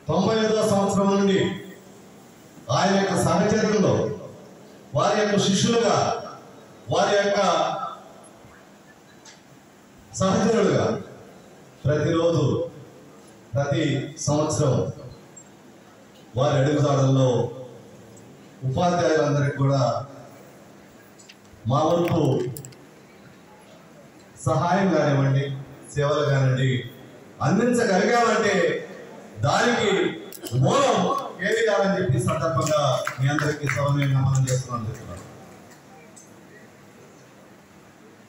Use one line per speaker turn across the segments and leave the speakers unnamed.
95వ సంవత్సరం నుండి ఆయన యొక్క సహచర్యంలో వారి యొక్క శిష్యులుగా వారి యొక్క సహచరులుగా ప్రతిరోజు ప్రతి సంవత్సరం వారి అడుగుదాడల్లో ఉపాధ్యాయులందరికీ కూడా మా వంతు సహాయం కానివ్వండి సేవలు కానివ్వండి అందించగలిగామంటే దానికి మూలం కేవీఆర్ అని చెప్పి సందర్భంగా మీ అందరికీ సౌమ్యంగా మనం చెప్తున్నాను.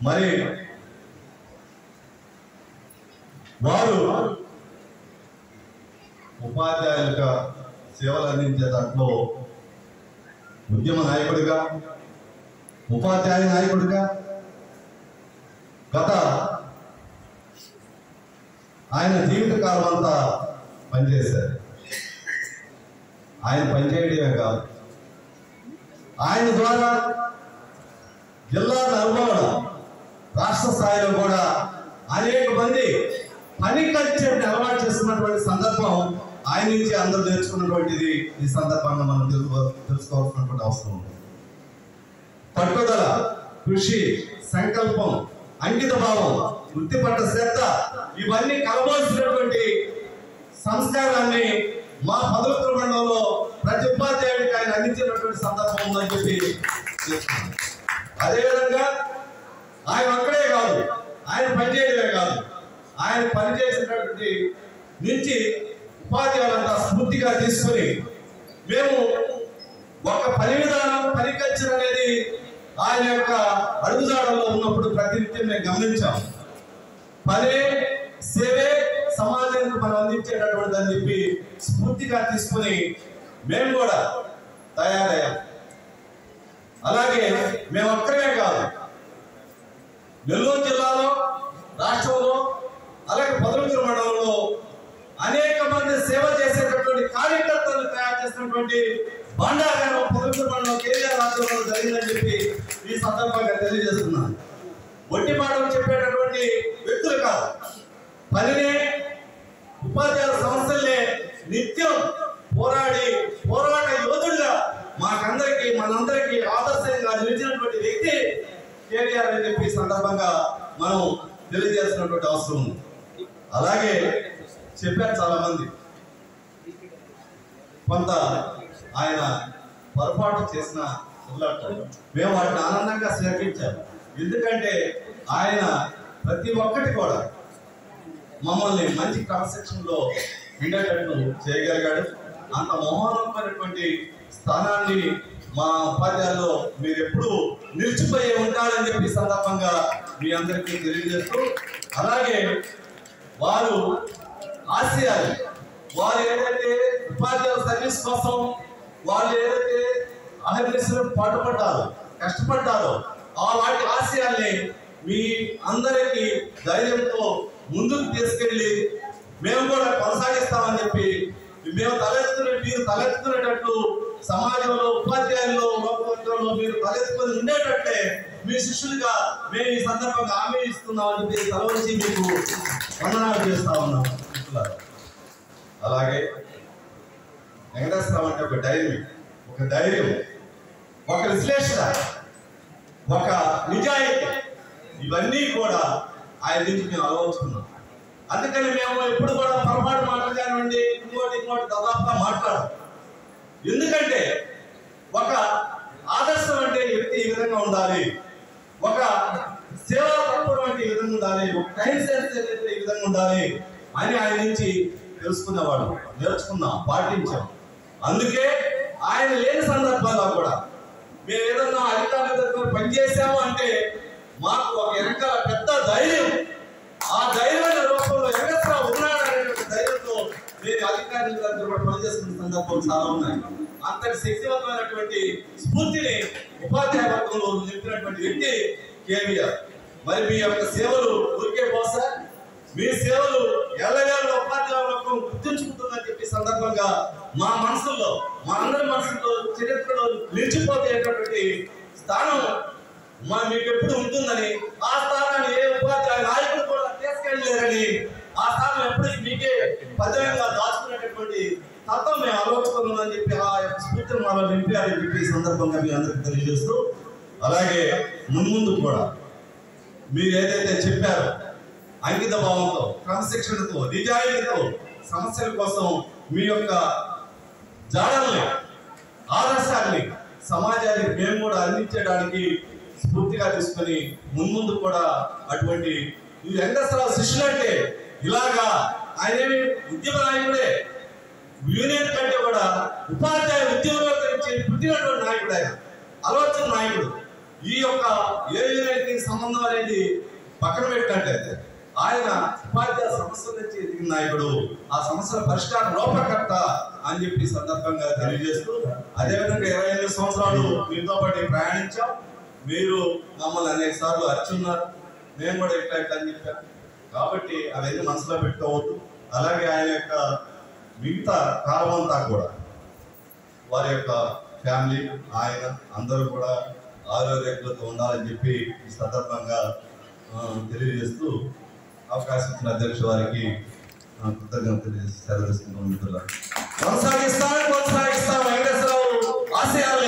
మరి వారు ఉపాధ్యాయులుగా సేవలు అందించే దాంట్లో ఉద్యమ నాయకుడిగా ఉపాధ్యాయ నాయకుడిగా గత ఆయన జీవితకాలం అంతా పనిచేశారు. ఆయన పనిచేయడమే కాదు, ఆయన ద్వారా జిల్లా నలుమూల రాష్ట్ర స్థాయిలో కూడా అనేక మంది పని కల్చర్ని అలవాటు చేస్తున్నటువంటి సందర్భం ఆయన నుంచి అందరూ నేర్చుకున్నటువంటిది ఈ సందర్భంగా మనం తెలుసుకోవాల్సినటువంటి అవసరం ఉంది. పట్టుదల, కృషి, సంకల్పం, అంకిత భావం, వృత్తిపట్ల శ్రద్ధ ఇవన్నీ కలవాల్సినటువంటి సంస్కారాన్ని మా పదవిత్ర మండలంలో ప్రతి ఉపాధ్యాయుడికి ఆయన అందించినటువంటి సందర్భం ఉందని చెప్పి చేస్తున్నాను. అదేవిధంగా ఆయన అక్కడే కాదు, ఆయన పనిచేయడమే కాదు, ఆయన పనిచేసినటువంటి నుంచి ఉపాధ్యాయులంతా స్ఫూర్తిగా తీసుకుని మేము ఒక పని విధానం పని కల్చర్ అనేది ఆయన యొక్క అడుగుజాడల్లో ఉన్నప్పుడు ప్రతినిత్యం మేము గమనించాం. పనే సేవే సమాజానికి మనం అందించేటటువంటి అని చెప్పి స్ఫూర్తిగా తీసుకుని మేము కూడా తయారయ్యాం. అలాగే మేము అక్కడే కాదు, నెల్లూరు జిల్లాలో, రాష్ట్రంలో, అలాగే పదవిత్ర మండలంలో అనేక మంది సేవ చేసేటటువంటి కార్యకర్తలు తయారు చేసినటువంటి బండాగారం పదవిత్ర మండలం కేవీఆర్ రాష్ట్రంలో జరిగిందని చెప్పి ఈ సందర్భంగా తెలియజేస్తున్నాను. ఒట్టి మాటలు చెప్పేటటువంటి వ్యక్తులు కాదు, పనినే ఉపాధ్యాయుల సమస్యలనే నిత్యం పోరాట యోధుడిగా మాకందరికి మనందరికీ ఆదర్శంగా నిలిచినటువంటి వ్యక్తి కేవీఆర్ అని చెప్పి సందర్భంగా మనం తెలియజేసినటువంటి అవసరం ఉంది. అలాగే చెప్పారు చాలా మంది, కొంత ఆయన పొరపాటు చేసిన మేము వాటిని ఆనందంగా స్వీకరించాము. ఎందుకంటే ఆయన ప్రతి ఒక్కటి కూడా మమ్మల్ని మంచి క్రమశిక్షణలో ఉండేటట్టు చేయగలిగాడు. అంత మహోన్నతమైనటువంటి స్థానాన్ని మా ఉపాధ్యాయుల్లో మీరు ఎప్పుడు నిలిచిపోయి ఉంటారని చెప్పి సందర్భంగా మీ అందరికీ తెలియజేస్తూ, అలాగే వారు ఆశయాలు, వారు ఏదైతే ఉపాధ్యాయుల సర్వీస్ కోసం వాళ్ళు ఏదైతే అహర్నిశలు పాటుపడ్డారో, కష్టపడ్డారో ఆ వాటి ఆశయాల్ని మీ అందరికీ ధైర్యంతో ముందుకు తీసుకెళ్ళి మేము కూడా కొనసాగిస్తామని చెప్పి మీరు తలెత్తుకునేటట్లు సమాజంలో ఉపాధ్యాయుల్లో లోకవర్గంలో మీరు తలెత్తుకొని ఉండేటట్లే మీ శిష్యులుగా మేము ఈ సందర్భంగా హామీ ఇస్తున్నామని చెప్పి తలవంచి మీకు వందనాలు చేస్తా ఉన్నాం. అలాగే వెంకటేశ్వరం అంటే ఒక ధైర్యం, ఒక విశ్లేషణ, ఒక నిజాయితీ, ఇవన్నీ కూడా ఆయన నుంచి మేము ఆలోచిస్తున్నాం. అందుకని మేము ఎప్పుడు కూడా పొరపాటు మాటలు కానివ్వండి, ఇంకోటి దాదాపుగా మాట్లాడాం. ఎందుకంటే ఒక ఆదర్శం అంటే వ్యక్తి ఈ విధంగా ఉండాలి, ఒక సేవా తత్వం అంటే ఈ విధంగా ఉండాలి, ఒక టైం సెన్స్ అంటే ఈ విధంగా ఉండాలి అని ఆయన నుంచి తెలుసుకునేవాడు, నేర్చుకున్నాం, పాటించాం. అందుకే ఆయన లేని సందర్భాల్లో కూడా మేము ఏదన్నా అధికారుల దగ్గర పనిచేసాము అంటే మాకు ఒక వెనకాల పెద్ద ధైర్యం, ఆ ధైర్యమైన రూపంలో వెంకటేశ్వరరావు ఉన్నాడనే ధైర్యంతో మేము అధికారుల దగ్గర కూడా పనిచేస్తున్న సందర్భాలు చాలా ఉన్నాయి. అంతటి శక్తివంతమైనటువంటి స్ఫూర్తిని ఉపాధ్యాయ వర్గంలో నింపినటువంటి వ్యక్తి కేవీఆర్. మరి మీ యొక్క సేవలు ఊరికే పోసా, మీ సేవలు ఎల్లవేళ ఉపాధ్యాయ వర్గం గుర్తుంచుకుంటుందని చెప్పి సందర్భంగా మా మనసుల్లో, మా అందరి మనసుల్లో చరిత్రలో నిలిచిపోతేటటువంటి స్థానం మీకు ఎప్పుడు ఉంటుందని, ఆ స్థానాన్ని ఏ ఉపాధ్యాయ నాయకులు కూడా తీసుకెళ్ళలేరని, ఆ స్థానం ఎప్పటికీ మీకే పదవిగా దాచుకునేటటువంటి కార్యక్రమాలు నింపారని చెప్పి ఈ సందర్భంగా మీ అందరికీ తెలియజేస్తూ, అలాగే మున్ముందు కూడా మీరు ఏదైతే చెప్పారో అంకిత భావంతో, క్రమశిక్షణతో, నిజాయితీతో సమస్యల కోసం మీ యొక్క జాడల్ని, ఆదర్శాన్ని సమాజానికి మేము కూడా అందించడానికి స్ఫూర్తిగా తీసుకొని మున్ముందు కూడా అటువంటి ఈ వెంకటేశ్వరరావు శిష్యులు అంటే ఇలాగా ఆయన ఉద్యమ నాయకుడే, యూనియన్ కంటే కూడా ఉపాధ్యాయ ఉద్యమంలో పుట్టినటువంటి నాయకుడు, ఆయన ఆలోచన నాయకుడు. ఈ యొక్క ఏ యూనియన్కి సంబంధం అనేది పక్కన పెట్టినట్లయితే ఆయన ఉపాధ్యాయ సమస్యల నుంచి ఎదిగిన నాయకుడు, ఆ సమస్యల పరిష్కార రూపకర్త అని చెప్పి సందర్భంగా తెలియజేస్తూ, అదేవిధంగా 25 సంవత్సరాలు మీతో పాటు ప్రయాణించాం. మీరు మమ్మల్ని అనేక సార్లు అర్చున్నారు, మేము కూడా ఇట్లా ఇట్లా అని చెప్పాను. కాబట్టి అవన్నీ మనసులో పెట్టుకోవద్దు. అలాగే ఆయన యొక్క మిగతా కాలం అంతా కూడా వారి యొక్క ఫ్యామిలీ, ఆయన అందరూ కూడా ఆరోగ్యంతో ఉండాలని చెప్పి ఈ సందర్భంగా తెలియజేస్తూ, అవకాశం ఇచ్చిన అధ్యక్ష వారికి కృతజ్ఞతలు తెలియజేసి సెలవు తీసుకుంటూ కొనసాగిస్తాం వెంకటేశ్వరరావు ఆశయాలు